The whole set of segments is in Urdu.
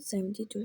72।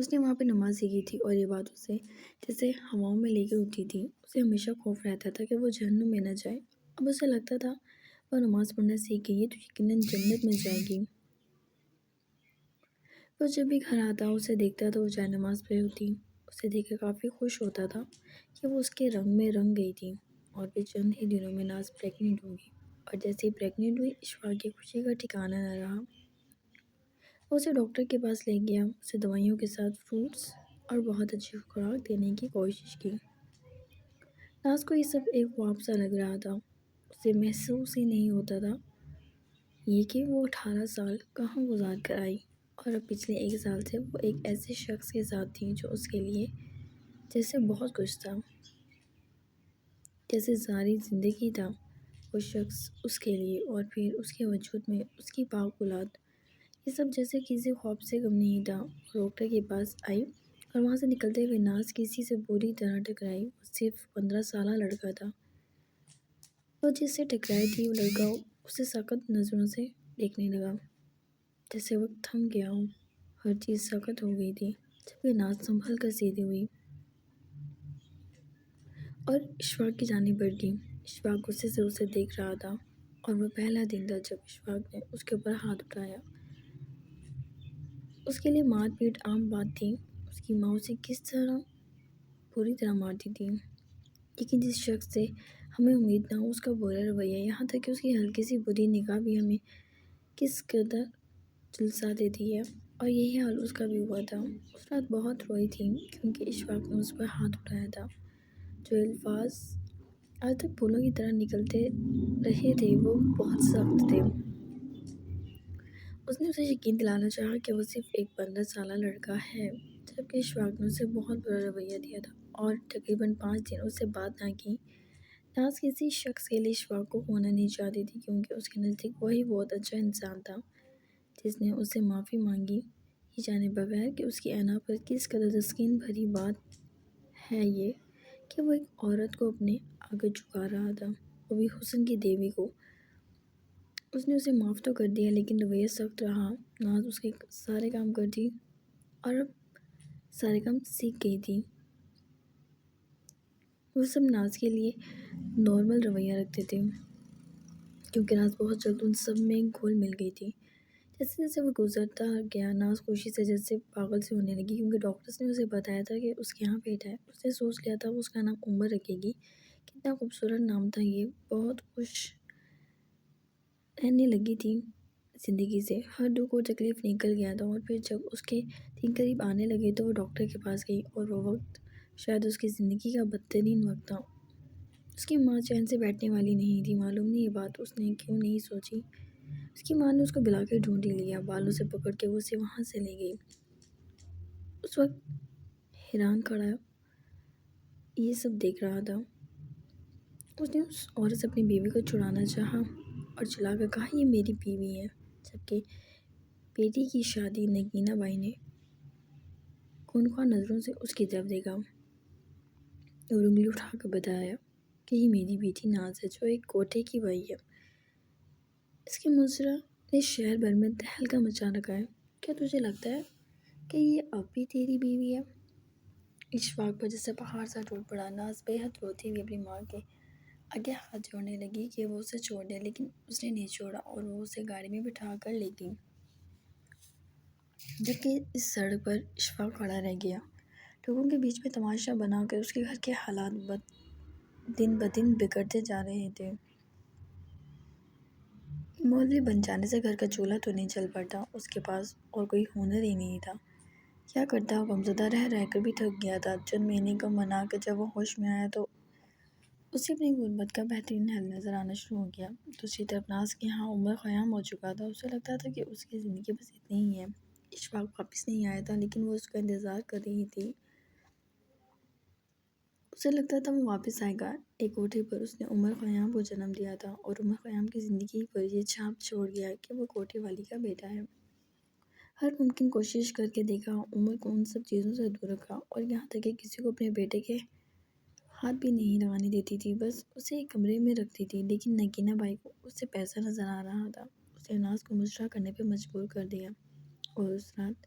اس نے وہاں پہ نماز سیکھی تھی اور یہ بات اسے جیسے ہواؤں میں لے کے اٹھی تھی۔ اسے ہمیشہ خوف رہتا تھا کہ وہ جہنم میں نہ جائے۔ اب اسے لگتا تھا وہ نماز پڑھنا سیکھ گئی ہے تو یقیناً جنت میں جائے گی۔ وہ جب بھی گھر آتا اسے دیکھتا تو وہ جائے نماز پڑھی ہوتی۔ اسے دیکھ کر کافی خوش ہوتا تھا کہ وہ اس کے رنگ میں رنگ گئی تھی اور پھر چند ہی دنوں میں ناز پریگننٹ ہوگی۔ اور جیسے ہی پریگننٹ ہوئی اشفاق کی خوشی کا ٹھکانہ نہ رہا۔ وہ اسے ڈاکٹر کے پاس لے گیا، اسے دوائیوں کے ساتھ فروٹس اور بہت اچھی خوراک دینے کی کوشش کی۔ ناز کو یہ سب ایک خواب سا لگ رہا تھا۔ اسے محسوس ہی نہیں ہوتا تھا یہ کہ وہ 18 سال کہاں گزار کر آئی اور اب پچھلے 1 سال سے وہ ایک ایسے شخص کے ساتھ تھی جو اس کے لیے جیسے بہت کچھ تھا، جیسے ساری زندگی تھا وہ شخص اس کے لیے، اور پھر اس کے وجود میں اس کی پاک اولاد۔ یہ سب جیسے کسی خواب سے کم نہیں تھا۔ وہ ڈاکٹر کے پاس آئی اور وہاں سے نکلتے ہوئے ناز کسی سے بری طرح ٹکرائی۔ وہ صرف 15 سالہ لڑکا تھا۔ وہ جس سے ٹکرائی تھی وہ لڑکا اسے سخت نظروں سے دیکھنے لگا، جیسے وقت تھم گیا ہو، ہر چیز سخت ہو گئی تھی۔ جبکہ ناز سنبھل کر سیدھی ہوئی اور اشفاق کی جانب بڑھ گئی۔ اشفاق غصے سے اسے دیکھ رہا تھا اور وہ پہلا دن تھا جب اشفاق نے اس کے اوپر ہاتھ اٹھایا۔ اس کے لیے مار پیٹ عام بات تھی۔ اس کی ماں اسے کس طرح پوری طرح مارتی تھی، لیکن جس شخص سے ہمیں امید نہ ہو اس کا برا رویہ، یہاں تک کہ اس کی ہلکی سی بری نگاہ بھی ہمیں کس قدر جھلسا دیتی ہے۔ اور یہی حال اس کا بھی ہوا تھا۔ اس رات بہت روئی تھی کیونکہ اشفاق نے اس پر ہاتھ اٹھایا تھا۔ جو الفاظ آج تک پھولوں کی طرح نکلتے رہے تھے وہ بہت سخت تھے۔ اس نے اسے یقین دلانا چاہا کہ وہ صرف ایک 15 سالہ لڑکا ہے، جبکہ اشفاق نے اسے بہت برا رویہ دیا تھا اور تقریباً 5 دن اس سے بات نہ کی۔ ناز کسی شخص کے لیے اشفاق کو کھونا نہیں چاہتی تھی کیونکہ اس کے نزدیک وہی بہت اچھا انسان تھا جس نے اس سے معافی مانگی، یہ جانے بغیر کہ اس کی انا پر کس قدر تسکین بھری بات ہے یہ کہ وہ ایک عورت کو اپنے آگے جھکا رہا تھا، وہ بھی حسن کی دیوی کو۔ اس نے اسے معاف تو کر دیا لیکن رویہ سخت رہا۔ ناز اس کے سارے کام کرتی اور اب سارے کام سیکھ گئی تھی۔ وہ سب ناز کے لیے نارمل رویہ رکھتے تھے کیونکہ ناز بہت جلد ان سب میں گھل مل گئی تھی۔ جیسے جیسے وہ گزرتا گیا ناز خوشی سے جیسے پاگل سے ہونے لگی کیونکہ ڈاکٹرز نے اسے بتایا تھا کہ اس کے یہاں بیٹا ہے۔ اس نے سوچ لیا تھا وہ اس کا نام عمر رکھے گی۔ کتنا خوبصورت نام تھا یہ۔ بہت خوش رہنے لگی تھی زندگی سے، ہر دکھ اور تکلیف نکل گیا تھا۔ اور پھر جب اس کے دن قریب آنے لگے تو وہ ڈاکٹر کے پاس گئی اور وہ وقت شاید اس کی زندگی کا بدترین وقت تھا۔ اس کی ماں چین سے بیٹھنے والی نہیں تھی، معلوم نہیں یہ بات اس نے کیوں نہیں سوچی۔ اس کی ماں نے اس کو بلا کر ڈھونڈ ہی لیا، بالوں سے پکڑ کے وہ اسے وہاں سے لے گئی۔ اس وقت حیران کھڑا یہ سب دیکھ رہا تھا۔ اس نے اس عورت سے اپنی بیوی کو چھڑانا چاہا اور چلا کر کہا یہ میری بیوی ہے، جبکہ بیٹی کی شادی نگینہ بائی نے خونخوار نظروں سے اس کی طرف دیکھا اور انگلی اٹھا کر بتایا کہ یہ میری بیٹی ناز ہے جو ایک کوٹھے کی بائی ہے۔ اس کے مظاہرہ نے شہر بھر میں تہلکہ مچا رکھا ہے۔ کیا تجھے لگتا ہے کہ یہ اب بھی تیری بیوی ہے؟ اشفاق پر جیسے پہاڑ سا ٹوٹ پڑا۔ ناز بے حد روتی ہوئی اپنی ماں کے آگے ہاتھ جوڑنے لگی کہ وہ اسے چھوڑ دے، لیکن اس نے نہیں چھوڑا اور وہ اسے گاڑی میں بٹھا کر لے گئی، جبکہ اس سڑک پر اشفاق کھڑا رہ گیا، لوگوں کے بیچ میں تماشا بنا کر۔ اس کے گھر کے حالات دن بدن بگڑتے جا رہے تھے۔ مولوی بن جانے سے گھر کا چولہا تو نہیں چل پڑتا، اس کے پاس اور کوئی ہنر ہی نہیں تھا۔ کیا کرتا، غمزدہ رہ رہ کر بھی تھک گیا تھا۔ چند مہینے کا منا کر جب وہ ہوش میں آیا تو اسے اپنی غربت کا بہترین حل نظر آنا شروع ہو گیا۔ دوسری طرف ناز کے یہاں عمر خیام ہو چکا تھا۔ اسے لگتا تھا کہ اس کی زندگی بس اتنی ہی ہے۔ اشفاق واپس نہیں آیا تھا لیکن وہ اس کا انتظار کر رہی تھی۔ اسے لگتا تھا وہ واپس آئے گا۔ ایک کوٹھے پر اس نے عمر خیام کو جنم دیا تھا اور عمر خیام کی زندگی پر یہ چھاپ چھوڑ گیا کہ وہ کوٹھے والی کا بیٹا ہے۔ ہر ممکن کوشش کر کے دیکھا، عمر کو ان سب چیزوں سے دور رکھا اور یہاں تک کہ کسی کو اپنے بیٹے کے ہاتھ بھی نہیں لگانے دیتی تھی، بس اسے ایک کمرے میں رکھتی تھی۔ لیکن نگینہ بائی کو اس سے پیسہ نظر آ رہا تھا۔ اس نے ناز کو مجرا کرنے پہ مجبور کر دیا اور اس رات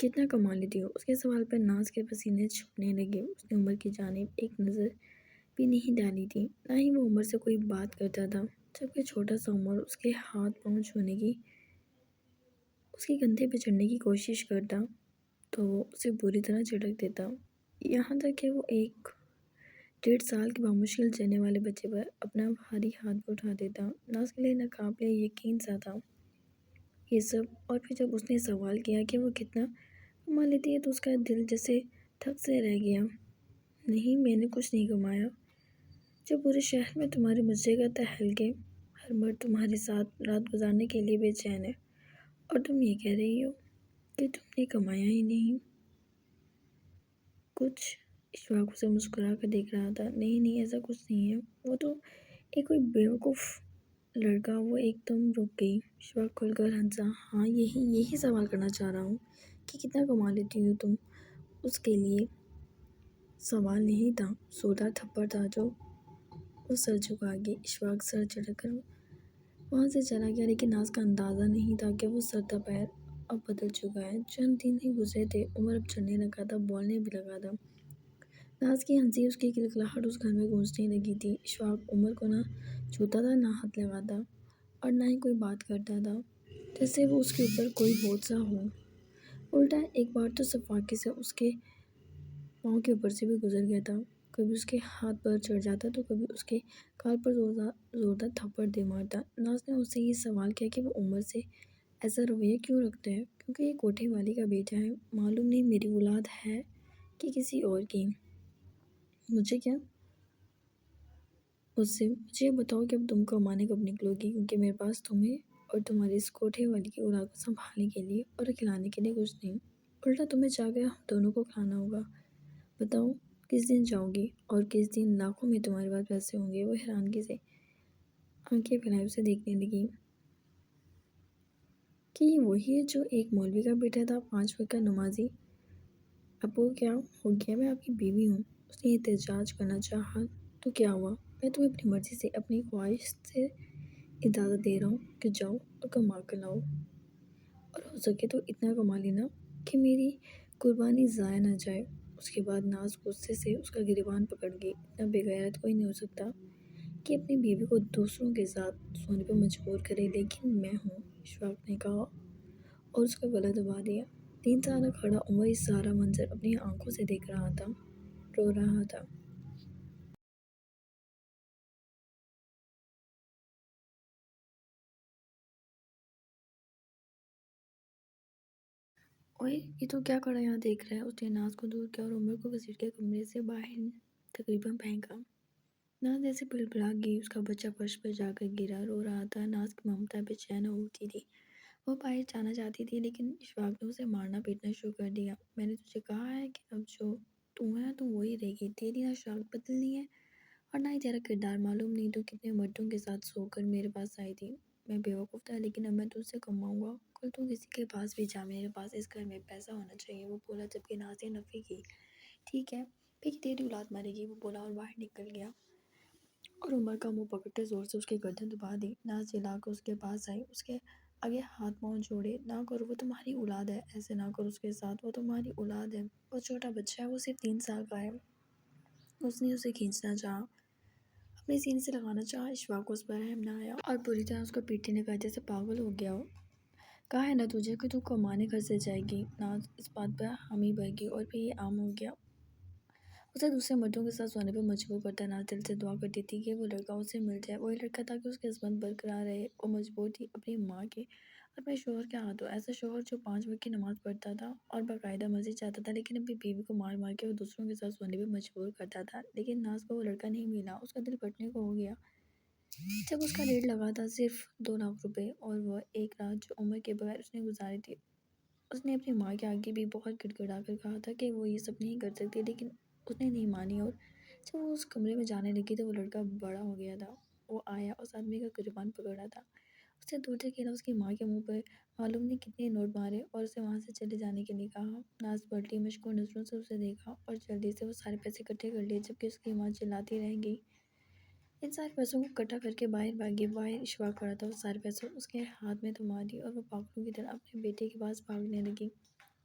کتنا کما لیتی ہو؟ اس کے سوال پر ناز کے پسینے چھپنے لگے۔ اس نے عمر کی جانب ایک نظر بھی نہیں ڈالی تھی، نہ ہی وہ عمر سے کوئی بات کرتا تھا، جبکہ چھوٹا سا عمر اس کے ہاتھ پاؤں چھونے کی، اس کے کندھے پہ چڑھنے کی کوشش کرتا تو وہ اسے بری طرح جھٹک دیتا، یہاں تک کہ وہ ایک 1.5 سال کے بامشکل چلنے والے بچے پر اپنا بھاری ہاتھ بھی اٹھا دیتا۔ ناز کے لیے ناقابل یقین سا تھا یہ سب، اور پھر جب اس نے سوال کیا کہ وہ کتنا کما لیتی ہے تو اس کا دل جیسے تھک سے رہ گیا۔ نہیں، میں نے کچھ نہیں کمایا۔ جب پورے شہر میں تمہارے مجرے کا تہلکے، ہر مرد تمہارے ساتھ رات گزارنے کے لیے بے چین ہے، اور تم یہ کہہ رہی ہو کہ تم نے کمایا ہی نہیں کچھ؟ اشفاق اسے مسکرا کر دیکھ رہا تھا۔ نہیں نہیں، ایسا کچھ نہیں ہے، وہ تو ایک کوئی بیوقوف لڑکا۔ وہ ایک دم رک گئی۔ اشفاق کھل کر ہنسا۔ ہاں، یہی سوال کرنا چاہ رہا ہوں کہ کتنا کما لیتی ہو تم؟ اس کے لیے سوال نہیں تھا، زوردار تھپڑ تھا جو وہ سر جھکا کے اشفاق سر چڑھ کر وہاں سے چلا گیا، لیکن ناز کا اندازہ نہیں تھا کہ وہ سر پیر اب بدل چکا ہے۔ چند دن ہی گزرے تھے، عمر اب چڑھنے لگا تھا، بولنے بھی لگا تھا۔ ناز کی ہنسی، اس کی کلکلاہٹ اس گھر میں گونجنے لگی تھی۔ اشفاق عمر کو نہ چھوتا تھا، نہ ہاتھ لگاتا، اور نہ ہی کوئی بات کرتا تھا جیسے وہ اس کے اوپر کوئی بوجھ سا ہو۔ الٹا ایک بار تو صفاقی سے اس کے پاؤں کے اوپر سے بھی گزر گیا تھا، کبھی اس کے ہاتھ پر چڑھ جاتا تو کبھی اس کے گال پر زوردار تھپڑ دے مارتا۔ ناز نے اس سے یہ سوال کیا کہ وہ عمر سے ایسا رویہ کیوں رکھتا ہے، کیونکہ یہ کوٹھے والی کا بیٹا ہے۔ معلوم نہیں میری اولاد ہے کہ کسی اور کی۔ مجھے کیا؟ مجھ سے مجھے یہ بتاؤ کہ اب تم کمانے کب نکلو گی، کیونکہ میرے پاس تمہیں اور تمہاری اس کوٹھے والی کی اولاد کو سنبھالنے کے لیے اور کھلانے کے لیے کچھ نہیں، الٹا تمہیں جا کر ہم دونوں کو کھلانا ہوگا۔ بتاؤ کس دن جاؤ گی، اور کس دن لاکھوں میں تمہارے پاس پیسے ہوں گے؟ وہ حیرانگی سے آنکھیں پھیلائے اسے دیکھنے لگی کہ یہ وہی ہے جو ایک مولوی کا بیٹا تھا، 5 وقت کا نمازی۔ اب وہ کیا ہو گیا؟ میں آپ کی بیوی ہوں۔ اس نے احتجاج کرنا چاہا تو کیا ہوا؟ میں تمہیں اپنی مرضی سے، اپنی خواہش سے اجازت دے رہا ہوں کہ جاؤ اور کما کر لاؤ، اور ہو سکے تو اتنا کما لینا کہ میری قربانی ضائع نہ جائے۔ اس کے بعد ناز غصے سے اس کا گریبان پکڑ گئی۔ اتنا بے غیرت کوئی نہیں ہو سکتا کہ اپنی بیوی کو دوسروں کے ساتھ سونے پر مجبور کرے، لیکن میں ہوں، اشفاق نے کہا اور اس کا گلا دبا دیا۔ 3 سالہ کھڑا عمر یہ سارا منظر اپنی آنکھوں سے دیکھ رہا تھا، رو رہا تھا۔ اوئے، یہ تو کیا کھڑا یہاں دیکھ رہا ہے؟ اس نے ناز کو دور کیا اور عمر کو گھسیٹ کے کمرے سے باہر تقریباً پھینکا۔ ناز ایسے بڑبڑا گئی، اس کا بچہ فرش پر جا کر گرا، رو رہا تھا۔ ناز کی ممتا بے چین ہوتی تھی، وہ باہر جانا چاہتی تھی، لیکن اشفاق نے اسے مارنا پیٹنا شروع کر دیا۔ میں نے تجھے کہا ہے کہ اب جو تو ہے تو وہی رہے گی، تیری نہ شکل بدلنی ہے اور نہ ہی تیرا کردار۔ معلوم نہیں تو کتنے مردوں کے ساتھ سو کر میرے پاس آئی تھی۔ میں بیوقوف تھا، لیکن اب میں تجھ سے کماؤں گا۔ کل تو کسی کے پاس بھی جا، میرے پاس اس گھر میں پیسہ ہونا چاہیے، وہ بولا، جبکہ ناز نے نفی کی۔ ٹھیک ہے، پھر تیری اولاد مرے گی، وہ بولا اور باہر نکل گیا، اور عمر کا منہ پکڑ کر زور سے اس کی گردن دبا دی۔ ناز چلا کر اس کے پاس آئی، اس کے آگے ہاتھ پاؤں جوڑے۔ نہ کرو، وہ تمہاری اولاد ہے، ایسے نہ کرو اس کے ساتھ، وہ تمہاری اولاد ہے، وہ چھوٹا بچہ ہے، وہ صرف 3 سال کا ہے۔ اس نے اسے کھینچنا چاہا، اپنے سینے سے لگانا چاہا۔ اشفاق کو اس پر رحم نہ آیا اور بری طرح اس کو پیٹنے لگا جیسے پاگل ہو گیا ہو۔ کہا ہے نا تجھے کہ تو کمانے گھر سے جائے گی۔ ناز اس بات پر حامی بھر گئی، اور پھر یہ عام ہو گیا، اسے دوسرے مردوں کے ساتھ سونے پر مجبور کرتا۔ ناز دل سے دعا کرتی تھی کہ وہ لڑکا اسے مل جائے، وہی لڑکا تھا کہ اس کی عصمت برقرار رہے۔ وہ مجبور تھی اپنی ماں کے اور اپنے شوہر کے ہاتھوں، ایسا شوہر جو 5 وقت کی نماز پڑھتا تھا اور باقاعدہ مسجد جاتا تھا، لیکن اپنی بیوی کو مار مار کے وہ دوسروں کے ساتھ سونے پر مجبور کرتا تھا۔ لیکن ناز کو وہ لڑکا نہیں ملا، اس کا دل پھٹنے کو ہو گیا جب اس کا ریٹ لگا تھا صرف 2 لاکھ روپے، اور وہ ایک رات جو عمر کے بغیر اس نے گزاری تھی۔ اس نے اپنی ماں کے آگے بھی بہت گڑ گڑا کر کہا تھا کہ وہ یہ سب نہیں کر سکتی، لیکن اس نے نہیں مانی، اور جب وہ اس کمرے میں جانے لگی تو وہ لڑکا بڑا ہو گیا تھا۔ وہ آیا، اس آدمی کا گریبان پکڑا تھا، اس نے دور سے کھیلا، اس کی ماں کے منہ پر معلوم نہیں کتنے نوٹ مارے اور اسے وہاں سے چلے جانے کے لیے کہا۔ ناز پلٹی، مشکور نظروں سے اسے دیکھا اور جلدی سے وہ سارے پیسے اکٹھے کر لیے، جبکہ اس کی ماں چلاتی رہ گئی۔ ان سارے پیسوں کو اکٹھا کر کے باہر بھاگی۔ باہر اشفاق کھڑا تھا، وہ سارے پیسے اس کے ہاتھ میں تھما دی اور وہ پاگلوں کی طرح اپنے بیٹے کے پاس بھاگنے لگی۔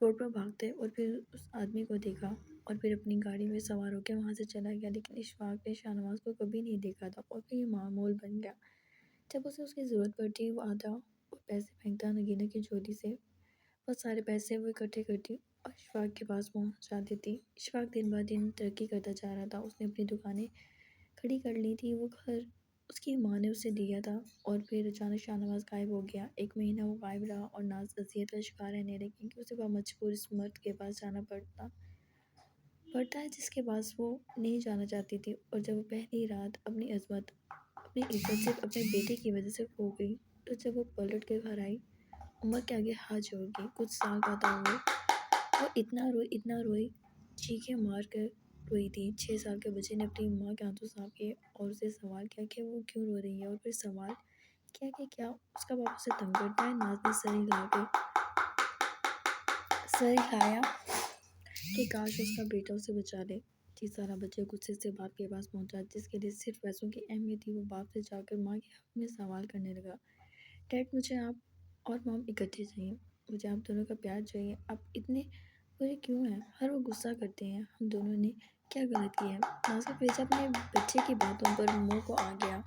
روڈ پر بھاگتے اور پھر اس آدمی کو دیکھا اور پھر اپنی گاڑی میں سوار ہو کے وہاں سے چلا گیا، لیکن اشفاق نے شاہنواز کو کبھی نہیں دیکھا تھا اور پھر یہ معمول بن گیا۔ جب اسے اس کی ضرورت پڑتی وہ آتا اور پیسے پھینکتا نگینا کی جھولی سے، بہت سارے پیسے وہ اکٹھے کرتی اور اشفاق کے پاس پہنچا دیتی۔ اشفاق دن بہ دن ترقی کرتا جا رہا تھا، اس نے اپنی دکانیں کھڑی کر لی تھی، وہ گھر اس کی ماں نے اسے دیا تھا، اور پھر اچانک شاہنواز غائب ہو گیا۔ ایک مہینہ وہ غائب رہا اور ناز اذیت کا شکار رہنے لگی کہ اسے مجبور اس مرد کے پاس جانا پڑتا ہے جس کے پاس وہ نہیں جانا چاہتی تھی، اور جب وہ پہلی رات اپنی عظمت، اپنی عزت صرف اپنے بیٹے کی وجہ سے کھو گئی، تو جب وہ پلٹ کے گھر آئی عمر کے آگے ہاتھ جوڑ گئی۔ کچھ سال بعد وہ اتنا روئی، چیخیں مار کر روئی تھی۔ 6 سال کے بچے نے اپنی ماں کے آنسو صاف کیے اور اسے سوال کیا کہ وہ کیوں رو رہی ہے، اور پھر سوال کیا کہ کیا اس کا باپ اسے تنگ کرتا ہے۔ ناز نے سر ہلایا کہ کاش اس کا بیٹا اسے بچا لے۔ 30 سالہ بچہ غصے سے باپ کے پاس پہنچا جس کے لیے صرف پیسوں کی اہمیت تھی۔ وہ باپ سے جا کر ماں کے حق میں سوال کرنے لگا، ڈیڈ مجھے آپ اور مام اکٹھے چاہیے، مجھے آپ دونوں کا پیار چاہیے، آپ اتنے برے کیوں ہیں، ہر وقت غصہ کرتے ہیں، ہم دونوں نے کیا غلط کیا ہے۔ ناز کا کلیجہ اپنے بچے کی باتوں پر منہ کو آ گیا۔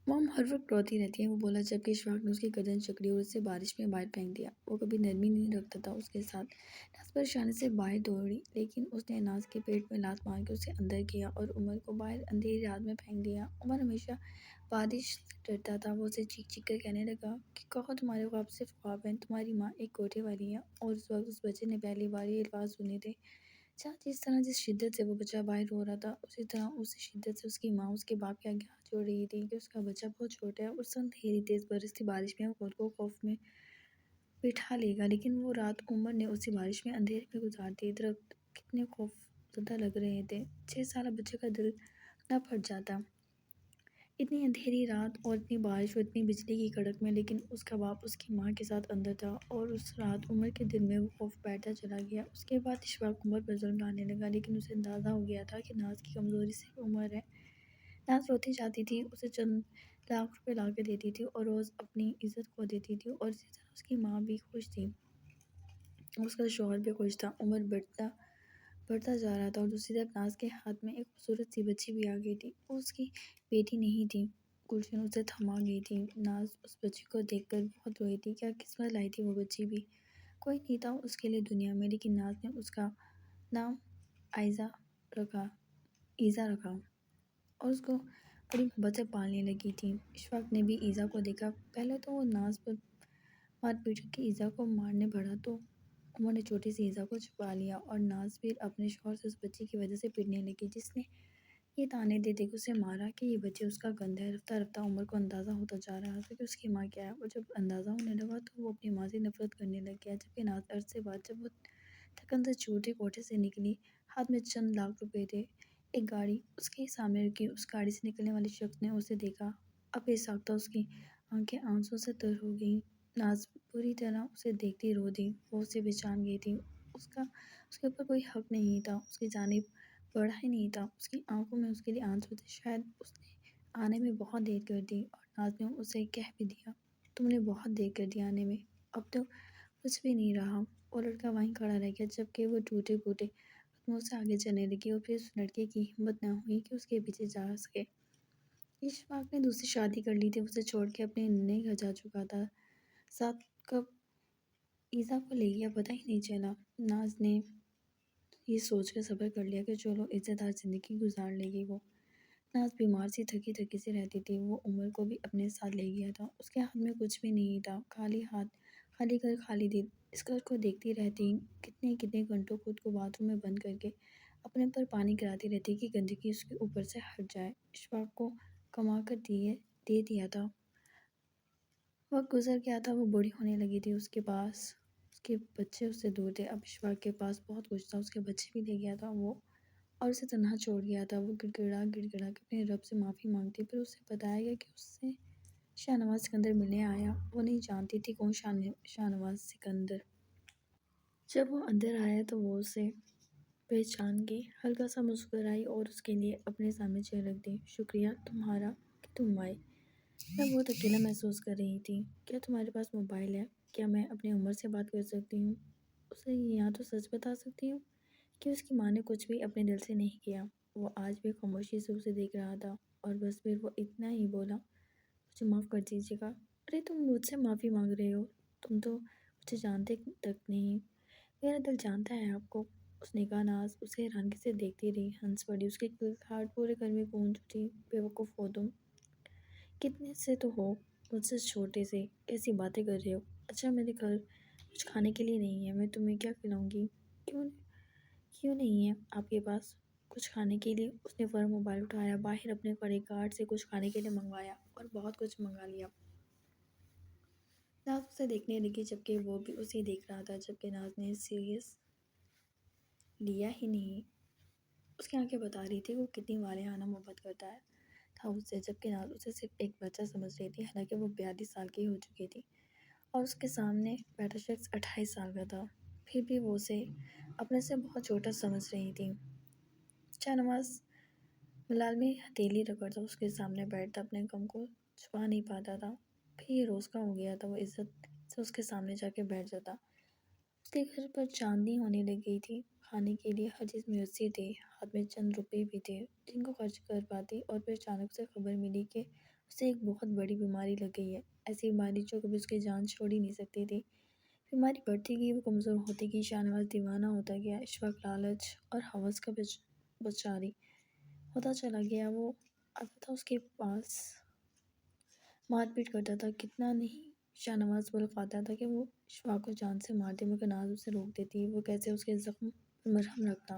مام ہر وقت روتی رہتی ہے، وہ بولا، جبکہ اشفاق نے اس کی گردن جکڑی اور اسے بارش میں باہر پھینک دیا۔ وہ کبھی نرمی نہیں رکھتا تھا اس کے ساتھ۔ ناز پریشانی سے باہر دوڑی، لیکن اس نے ناز کے پیٹ میں لات مار کے اسے اندر کیا اور عمر کو باہر اندھیری رات میں پھینک دیا۔ عمر ہمیشہ بارش سے ڈرتا تھا، وہ اسے چیخ چیخ کر کہنے لگا کہ کہو تمہارے خواب صرف خواب ہیں، تمہاری ماں ایک کوٹھے والی ہے۔ اور اس وقت اس بچے نے پہلی بار یہ الفاظ سنے تھے۔ جس شدت سے وہ بچہ باہر رو رہا تھا، اسی طرح اسی شدت سے اس کی ماں اس کے باپ کے آگے ہاتھ جوڑ رہی تھی کہ اس کا بچہ بہت چھوٹا ہے اور اس اندھیری تیز برستی بارش میں وہ خود کو خوف میں بٹھا لے گا۔ لیکن وہ رات عمر نے اسی بارش میں اندھیرے میں گزار دی۔ درخت کتنے خوف زدہ لگ رہے تھے، 6 سالہ بچے کا دل نہ پھٹ جاتا، اتنی اندھیری رات اور اتنی بارش اور اتنی بجلی کی کڑک میں۔ لیکن اس کا باپ اس کی ماں کے ساتھ اندر تھا، اور اس رات عمر کے دل میں وہ خوف بیٹھتا چلا گیا۔ اس کے بعد اشفاق عمر پر ظلم ڈھانے لگا، لیکن اسے اندازہ ہو گیا تھا کہ ناز کی کمزوری صرف عمر ہے۔ ناز روتی جاتی تھی، اسے چند لاکھ روپے لا کے دیتی تھی اور روز اپنی عزت کھو دیتی تھی، اور اسی طرح اس کی ماں بھی خوش تھی اور اس کا شوہر بھی خوش تھا۔ عمر بڑھتا جا رہا تھا اور دوسری طرف ناز کے ہاتھ میں ایک خوبصورت سی بچی بھی آ گئی تھی۔ وہ اس کی بیٹی نہیں تھی، گلشن اسے تھما گئی تھی۔ ناز اس بچی کو دیکھ کر بہت روئی تھی، کیا قسمت لائی تھی وہ بچی بھی، کوئی نہیں تھا اس کے لیے دنیا میں، لیکن ناز نے اس کا نام ایزا رکھا اور اس کو بڑی محبت سے پالنے لگی تھی۔ اشفاق نے بھی ایزا کو دیکھا، پہلے تو وہ ناز پر مار پیٹ کے ایزا کو مارنے بڑھا تو عمر نے چھوٹی سی ایزا کو چھپا لیا، اور ناز پھر اپنے شوہر سے اس بچی کی وجہ سے پڑنے لگی جس نے یہ تانے دے دے کے اسے مارا کہ یہ بچی اس کا گند ہے۔ رفتہ رفتہ عمر کو اندازہ ہوتا جا رہا تھا کہ اس کی ماں کیا ہے، اور جب اندازہ ہونے لگا تو وہ اپنی ماں سے نفرت کرنے لگ گیا۔ جبکہ ناز عرصے بعد جب وہ تھکن سے چھوٹے کوٹھے سے نکلی، ہاتھ میں چند لاکھ روپے تھے، ایک گاڑی اس کے سامنے رکی، اس گاڑی سے نکلنے والے شخص نے اسے دیکھا، اب بے ساختہ اس کی آنکھیں آنسوں سے تر ہو گئیں۔ ناز بری طرح اسے دیکھتی رو دی، وہ اسے پہچان گئی تھی، اس کے اوپر کوئی حق نہیں تھا، اس کی جانب بڑھا ہی نہیں تھا، اس کی آنکھوں میں اس کے لیے آنسو تھے، شاید اس نے آنے میں بہت دیر کر دی، اور ناز نے اسے کہہ بھی دیا، تم نے بہت دیر کر دی آنے میں، اب تو کچھ بھی نہیں رہا۔ وہ لڑکا وہیں کھڑا رہ گیا جبکہ وہ ٹوٹے پھوٹے قدموں سے آگے چلنے لگی، اور پھر اس لڑکے کی ہمت نہ ہوئی کہ اس کے پیچھے جا سکے۔ اشفاق نے دوسری شادی کر لی تھی، اسے چھوڑ کے اپنے نئے گھر جا چکا تھا، ساتھ کب ایزا کو لے گیا پتہ ہی نہیں چلا۔ ناز نے یہ سوچ کر صبر کر لیا کہ چلو عزت دار زندگی گزار لے گی۔ وہ ناز بیمار سی تھکی سی رہتی تھی، وہ عمر کو بھی اپنے ساتھ لے گیا تھا، اس کے ہاتھ میں کچھ بھی نہیں تھا، خالی ہاتھ، خالی گھر، خالی دل۔ اس گھر کو دیکھتی رہتی، کتنے گھنٹوں خود کو باتھ روم میں بند کر کے اپنے پر پانی گراتی رہتی کہ گندگی اس کے اوپر سے ہٹ جائے۔ اشفاق کو کما کر دے دیا تھا، وقت گزر گیا تھا، وہ بوڑھی ہونے لگی تھی، اس کے بچے اس سے دور تھے، اب اشفاق کے پاس بہت کچھ تھا، اس کے بچے بھی لے گیا تھا وہ، اور اسے تنہا چھوڑ گیا تھا۔ وہ گڑ گڑا کے اپنے رب سے معافی مانگتی، پھر اسے بتایا گیا کہ اس سے شاہنواز سکندر ملنے آیا، وہ نہیں جانتی تھی کون شاہنواز سکندر۔ جب وہ اندر آیا تو وہ اسے پہچان گئی، ہلکا سا مسکرائی اور اس کے لیے اپنے سامنے چیئر رکھ دی، شکریہ تمہارا کہ تم آئے۔ میں بہت اکیلا محسوس کر رہی تھی۔ کیا تمہارے پاس موبائل ہے؟ کیا میں اپنی عمر سے بات کر سکتی ہوں؟ اسے یا تو سچ بتا سکتی ہوں کہ اس کی ماں نے کچھ بھی اپنے دل سے نہیں کیا۔ وہ آج بھی خاموشی سے اسے دیکھ رہا تھا اور بس پھر وہ اتنا ہی بولا، مجھے معاف کر دیجیے گا۔ ارے تم مجھ سے معافی مانگ رہے ہو، تم تو مجھے جانتے تک نہیں۔ میرا دل جانتا ہے آپ کو، اس نے کہا۔ ناز اسے حیرانگی سے دیکھتی رہی، ہنس پڑی۔ اس کی کھڑکھڑاہٹ پورے گھر میں گونج اٹھی۔ بیوقوف ہو تم، کتنے سے تو ہو، مجھ سے چھوٹے سے، کیسی باتیں کر رہے ہو؟ اچھا میرے گھر کچھ کھانے کے لیے نہیں ہے، میں تمہیں کیا کھلاؤں گی؟ کیوں کیوں نہیں ہے آپ کے پاس کچھ کھانے کے لیے؟ اس نے فوراً موبائل اٹھایا، باہر اپنے کریڈٹ کارڈ سے کچھ کھانے کے لیے منگوایا اور بہت کچھ منگا لیا۔ ناز اسے دیکھنے لگی جبکہ وہ بھی اسے دیکھ رہا تھا، جبکہ ناز نے سیریس لیا ہی نہیں۔ اس کی آنکھیں بتا رہی تھی وہ کتنی والہانہ محبت کرتا تھا اس سے، جبکہ ناز اسے صرف ایک بچہ سمجھ رہی تھی، حالانکہ وہ 42 سال کی ہو چکی تھی اور اس کے سامنے بیٹھا شخص 28 سال کا تھا۔ پھر بھی وہ اسے اپنے سے بہت چھوٹا سمجھ رہی تھی۔ شاہ نواز ملال میں ہتھیلی رگڑتا اس کے سامنے بیٹھتا، اپنے غم کو چھپا نہیں پاتا تھا۔ پھر یہ روز کا ہو گیا تھا، وہ عزت سے اس کے سامنے جا کے بیٹھ جاتا۔ اس کے گھر پر چاندنی ہونے لگی تھی، کھانے کے لیے ہر چیز میسر تھی، ہاتھ میں چند روپے بھی تھے جن کو خرچ کر پاتی۔ اور پھر اچانک اسے خبر ملی کہ اسے ایک بہت بڑی بیماری لگ گئی ہے، ایسی بیماری جو کبھی اس کی جان چھوڑ ہی نہیں سکتی تھی۔ بیماری بڑھتی گئی، وہ کمزور ہوتی گئی، شاہ نواز دیوانہ ہوتا گیا، اشفاق لالچ اور ہوس کا بچاری ہوتا چلا گیا۔ وہ آتا تھا اس کے پاس، مار پیٹ کرتا تھا، کتنا نہیں شاہ نواز بول پاتا تھا کہ وہ اشفاق کو جان سے مار دے، مگر ناز اسے روک دیتی۔ وہ کیسے اس کے زخم پر مرہم رکھتا؟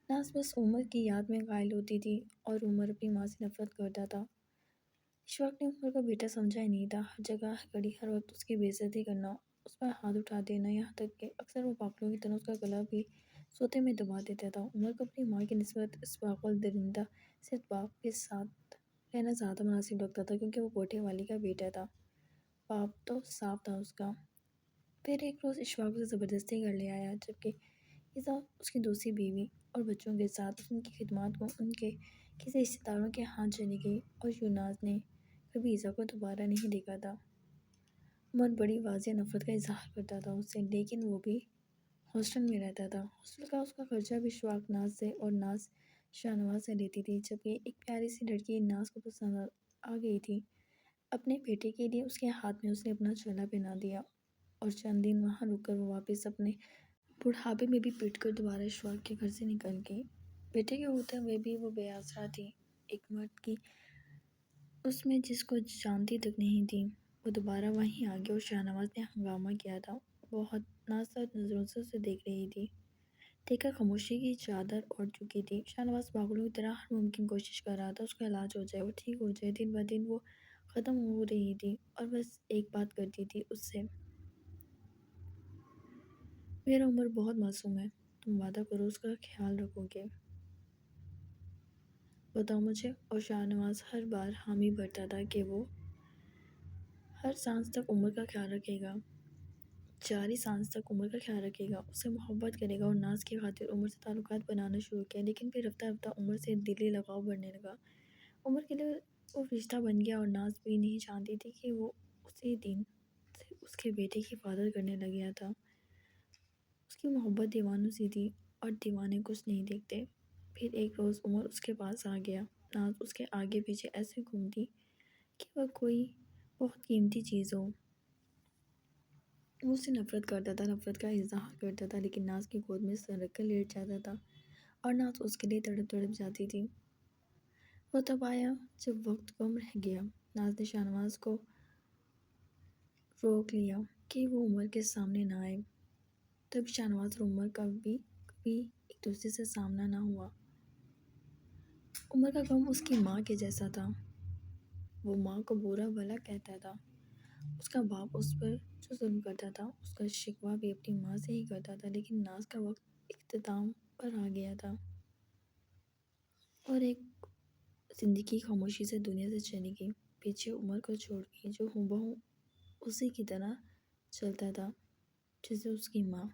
ناز بس عمر کی یاد میں غائل ہوتی تھی اور عمر اپنی ماں سے نفرت کرتا تھا۔ اشفاق نے عمر کو بیٹا سمجھا ہی نہیں تھا، ہر جگہ ہر گھڑی ہر وقت اس کی بے عزتی کرنا، اس پر ہاتھ اٹھا دینا، یہاں تک کہ اکثر وہ پاگلوں کی طرح اس کا گلا بھی سوتے میں دبا دیتا تھا۔ عمر کو اپنی ماں کی نسبت اس پاگل درندہ سے باپ کے ساتھ رہنا زیادہ مناسب لگتا تھا، کیونکہ وہ کوٹھے والی کا بیٹا تھا، باپ تو صاف تھا اس کا۔ پھر ایک روز اشفاق اسے زبردستی گھر لے آیا، جبکہ ایزا اس کی دوسری بیوی اور بچوں کے ساتھ ان کی خدمات کو ان کے کسی رشتہ داروں کے ہاں چلی گئی، اور یوناز نے کبھی ایزا کو دوبارہ نہیں دیکھا تھا۔ عمر بڑی واضح نفرت کا اظہار کرتا تھا اس سے، لیکن وہ بھی ہاسٹل میں رہتا تھا۔ ہاسٹل کا اس کا خرچہ بھی اشفاق ناز سے اور ناز شاہ نواز سے لیتی تھی، جبکہ ایک پیاری سی لڑکی ناز کو پسند آ گئی تھی۔ اپنے بیٹے کے لیے اس کے ہاتھ میں اس نے اپنا چولا پہنا دیا، اور چند دن وہاں رک کر وہ واپس اپنے بڑھاپے میں بھی پیٹ کر دوبارہ اشفاق کے گھر سے نکل گئی۔ بیٹے کے ہوتے ہوئے بھی وہ بے آسرا تھی، ایک مرد کی اس میں جس کو جانتی تک نہیں تھی۔ وہ دوبارہ وہیں آ گئی اور شاہ نواز نے ہنگامہ کیا تھا۔ بہت نازک نظروں سے اسے دیکھ رہی تھی، دیکھ کر خاموشی کی چادر اوڑھ چکی تھی۔ شاہ نواز پاگلوں کی طرح ہر ممکن کوشش کر رہا تھا اس کا علاج ہو جائے، وہ ٹھیک ہو جائے۔ دن بہ دن وہ ختم ہو رہی تھی اور بس ایک بات کرتی تھی اس سے، میرا عمر بہت معصوم ہے، تم وعدہ کرو اس کا خیال رکھو گے؟ بتاؤ مجھے۔ اور شاہ نواز ہر بار حامی بھرتا تھا کہ وہ ہر سانس تک عمر کا خیال رکھے گا، جاری سانس تک عمر کا خیال رکھے گا، اس سے محبت کرے گا، اور ناز کی خاطر عمر سے تعلقات بنانا شروع کیا۔ لیکن پھر رفتہ رفتہ عمر سے دلی لگاؤ بڑھنے لگا، عمر کے لیے وہ رشتہ بن گیا، اور ناز بھی نہیں جانتی تھی کہ وہ اسی دن سے اس کے بیٹے کی حفاظت کرنے لگ گیا تھا۔ اس کی محبت دیوانوں سی تھی، اور دیوانے کچھ نہیں دیکھتے۔ پھر ایک روز عمر اس کے پاس آ گیا، ناز اس کے آگے پیچھے ایسے گھومتی کہ وہ کوئی بہت قیمتی چیز ہو۔ وہ اسے نفرت کرتا تھا، نفرت کا اظہار کرتا تھا، لیکن ناز کی گود میں سر رکھ کر لیٹ جاتا تھا، اور ناز اس کے لیے تڑپ تڑپ جاتی تھی۔ وہ تب آیا جب وقت کم رہ گیا۔ ناز نے شاہ نواز کو روک لیا کہ وہ عمر کے سامنے نہ آئے، تب شاہ نواز اور عمر کا بھی کبھی ایک دوسرے سے سامنا نہ ہوا۔ عمر کا غم اس کی ماں کے جیسا تھا، وہ ماں کو برا بھلا کہتا تھا، اس کا باپ اس پر جو ظلم کرتا تھا اس کا شکوہ بھی اپنی ماں سے ہی کرتا تھا۔ لیکن ناز کا وقت اختتام پر آ گیا تھا، اور ایک زندگی خاموشی سے دنیا سے چلی گئی، پیچھے عمر کو چھوڑ گئی، جو ہو بہو اسی کی طرح چلتا تھا جیسے اس کی ماں۔